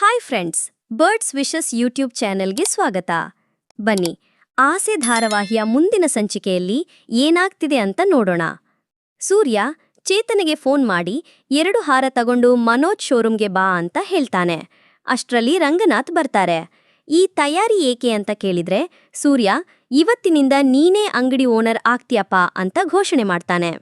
Hi friends, birds wishes YouTube ಚಾನೆಲ್ಗೆ ಸ್ವಾಗತ. ಬನ್ನಿ, ಆಸೆ ಧಾರಾವಾಹಿಯ ಮುಂದಿನ ಸಂಚಿಕೆಯಲ್ಲಿ ಏನಾಗ್ತಿದೆ ಅಂತ ನೋಡೋಣ. ಸೂರ್ಯ ಚೇತನಿಗೆ ಫೋನ್ ಮಾಡಿ 2 ಹಾರ ತಗೊಂಡು ಮನೋಜ್ ಶೋರೂಮ್ಗೆ ಬಾ ಅಂತ ಹೇಳ್ತಾನೆ. ಅಷ್ಟ್ರಲ್ಲಿ ರಂಗನಾಥ್ ಬರ್ತಾರೆ. ಈ ತಯಾರಿ ಏಕೆ ಅಂತ ಕೇಳಿದ್ರೆ, ಸೂರ್ಯ ಇವತ್ತಿನಿಂದ ನೀನೇ ಅಂಗಡಿ ಓನರ್ ಆಗ್ತೀಯಪ್ಪ ಅಂತ ಘೋಷಣೆ ಮಾಡ್ತಾನೆ.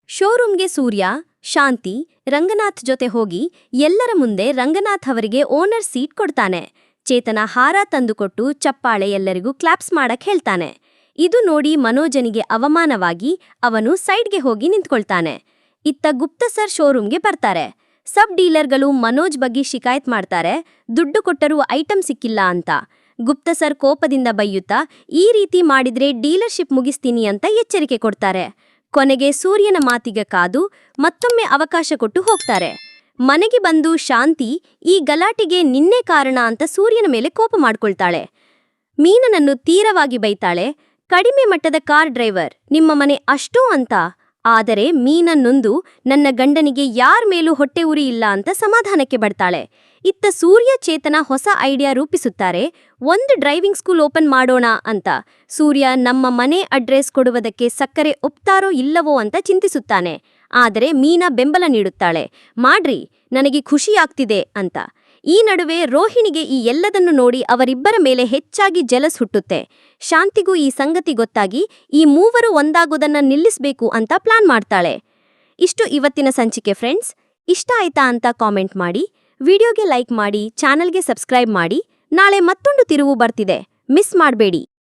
ಶೋರೂಮ್ಗೆ ಸೂರ್ಯ, ಶಾಂತಿ, ರಂಗನಾಥ್ ಜೊತೆ ಹೋಗಿ ಎಲ್ಲರ ಮುಂದೆ ರಂಗನಾಥ್ ಅವರಿಗೆ ಓನರ್ ಸೀಟ್ ಕೊಡ್ತಾನೆ. ಚೇತನ ಹಾರ ತಂದುಕೊಟ್ಟು ಚಪ್ಪಾಳೆ ಎಲ್ಲರಿಗೂ ಕ್ಲಾಪ್ಸ್ ಮಾಡಕ್ ಹೇಳ್ತಾನೆ. ಇದು ನೋಡಿ ಮನೋಜನಿಗೆ ಅವಮಾನವಾಗಿ ಅವನು ಸೈಡ್ಗೆ ಹೋಗಿ ನಿಂತ್ಕೊಳ್ತಾನೆ. ಇತ್ತ ಗುಪ್ತಸರ್ ಶೋರೂಮ್ಗೆ ಬರ್ತಾರೆ. ಸಬ್ ಡೀಲರ್ಗಳು ಮನೋಜ್ ಬಗ್ಗೆ ಶಿಕಾಯತ್ ಮಾಡ್ತಾರೆ, ದುಡ್ಡು ಕೊಟ್ಟರೂ ಐಟಂ ಸಿಕ್ಕಿಲ್ಲ ಅಂತ. ಗುಪ್ತಸರ್ ಕೋಪದಿಂದ ಬೈಯುತ್ತಾ ಈ ರೀತಿ ಮಾಡಿದ್ರೆ ಡೀಲರ್ಶಿಪ್ ಮುಗಿಸ್ತೀನಿ ಅಂತ ಎಚ್ಚರಿಕೆ ಕೊಡ್ತಾರೆ. ಕೊನೆಗೆ ಸೂರ್ಯನ ಮಾತಿಗೆ ಕಾದು ಮತ್ತೊಮ್ಮೆ ಅವಕಾಶ ಕೊಟ್ಟು ಹೋಗ್ತಾರೆ. ಮನೆಗೆ ಬಂದು ಶಾಂತಿ ಈ ಗಲಾಟೆಗೆ ನಿನ್ನೆ ಕಾರಣ ಅಂತ ಸೂರ್ಯನ ಮೇಲೆ ಕೋಪ ಮಾಡ್ಕೊಳ್ತಾಳೆ. ಮೀನನನ್ನು ತೀರವಾಗಿ ಬೈತಾಳೆ. ಕಡಿಮೆ ಮಟ್ಟದ ಕಾರ್ ಡ್ರೈವರ್, ನಿಮ್ಮ ಮನೆ ಅಷ್ಟೋ ಅಂತ. ಆದರೆ ಮೀನನ್ನೊಂದು ನನ್ನ ಗಂಡನಿಗೆ ಯಾರ ಮೇಲೂ ಹೊಟ್ಟೆ ಉರಿ ಇಲ್ಲ ಅಂತ ಸಮಾಧಾನಕ್ಕೆ ಬರ್ತಾಳೆ. ಇತ್ತ ಸೂರ್ಯ ಚೇತನ ಹೊಸ ಐಡಿಯಾ ರೂಪಿಸುತ್ತಾರೆ, ಒಂದು ಡ್ರೈವಿಂಗ್ ಸ್ಕೂಲ್ ಓಪನ್ ಮಾಡೋಣ ಅಂತ. ಸೂರ್ಯ ನಮ್ಮ ಮನೆ ಅಡ್ರೆಸ್ ಕೊಡುವುದಕ್ಕೆ ಸಕ್ಕರೆ ಒಪ್ತಾರೋ ಇಲ್ಲವೋ ಅಂತ ಚಿಂತಿಸುತ್ತಾನೆ. ಆದರೆ ಮೀನಾ ಬೆಂಬಲ ನೀಡುತ್ತಾಳೆ, ಮಾಡ್ರಿ, ನನಗೆ ಖುಷಿಯಾಗ್ತಿದೆ ಅಂತ. ಈ ನಡುವೆ ರೋಹಿಣಿಗೆ ಈ ಎಲ್ಲದನ್ನು ನೋಡಿ ಅವರಿಬ್ಬರ ಮೇಲೆ ಹೆಚ್ಚಾಗಿ ಜಲಸ್ ಹುಟ್ಟುತ್ತೆ. ಶಾಂತಿಗೂ ಈ ಸಂಗತಿ ಗೊತ್ತಾಗಿ ಈ ಮೂವರು ಒಂದಾಗೋದನ್ನ ನಿಲ್ಲಿಸಬೇಕು ಅಂತ ಪ್ಲಾನ್ ಮಾಡ್ತಾಳೆ. ಇಷ್ಟು ಇವತ್ತಿನ ಸಂಚಿಕೆ ಫ್ರೆಂಡ್ಸ್. ಇಷ್ಟ ಆಯ್ತಾ ಅಂತ ಕಾಮೆಂಟ್ ಮಾಡಿ, ವಿಡಿಯೋಗೆ ಲೈಕ್ ಮಾಡಿ, ಚಾನಲ್ಗೆ ಸಬ್ಸ್ಕ್ರೈಬ್ ಮಾಡಿ. ನಾಳೆ ಮತ್ತೊಂದು ತಿರುವು ಬರ್ತಿದೆ, ಮಿಸ್ ಮಾಡಬೇಡಿ.